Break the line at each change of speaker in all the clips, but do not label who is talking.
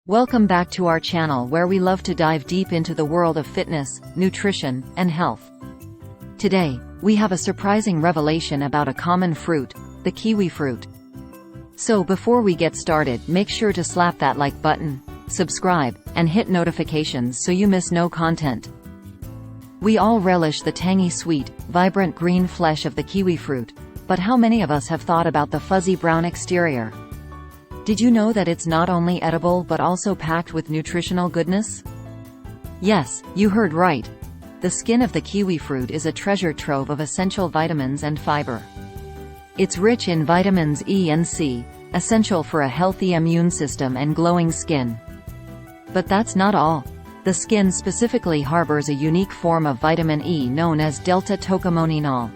Welcome back to our channel where we love to dive deep into the world of fitness, nutrition, and health. Today, we have a surprising revelation about a common fruit, the kiwi fruit. So before we get started, make sure to slap that like button, subscribe, and hit notifications so you miss no content. We all relish the tangy-sweet, vibrant green flesh of the kiwi fruit, but how many of us have thought about the fuzzy brown exterior? Did you know that it's not only edible but also packed with nutritional goodness? Yes, you heard right. The skin of the kiwi fruit is a treasure trove of essential vitamins and fiber. It's rich in vitamins E and C, essential for a healthy immune system and glowing skin. But that's not all. The skin specifically harbors a unique form of vitamin E known as δ-tocomonoenol.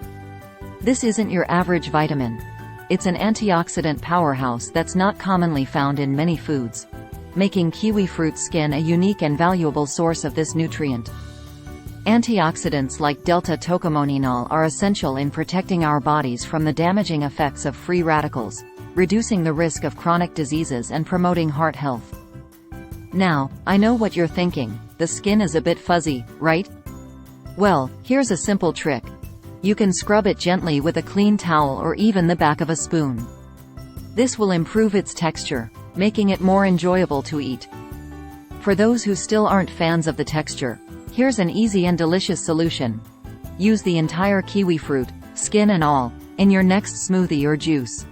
This isn't your average vitamin. It's an antioxidant powerhouse that's not commonly found in many foods, making kiwi fruit skin a unique and valuable source of this nutrient. Antioxidants like δ-tocomonoenol are essential in protecting our bodies from the damaging effects of free radicals, reducing the risk of chronic diseases and promoting heart health. Now, I know what you're thinking, the skin is a bit fuzzy, right? Well, here's a simple trick. You can scrub it gently with a clean towel or even the back of a spoon. This will improve its texture, making it more enjoyable to eat. For those who still aren't fans of the texture, here's an easy and delicious solution. Use the entire kiwi fruit, skin and all, in your next smoothie or juice.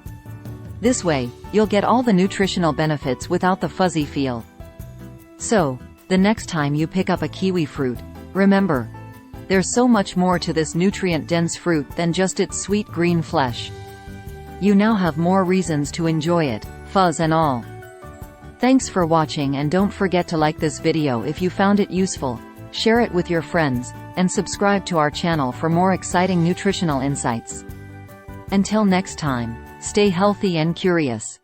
This way, you'll get all the nutritional benefits without the fuzzy feel. So, the next time you pick up a kiwi fruit, remember, there's so much more to this nutrient-dense fruit than just its sweet green flesh. You now have more reasons to enjoy it, fuzz and all. Thanks for watching, and don't forget to like this video if you found it useful, share it with your friends, and subscribe to our channel for more exciting nutritional insights. Until next time, stay healthy and curious.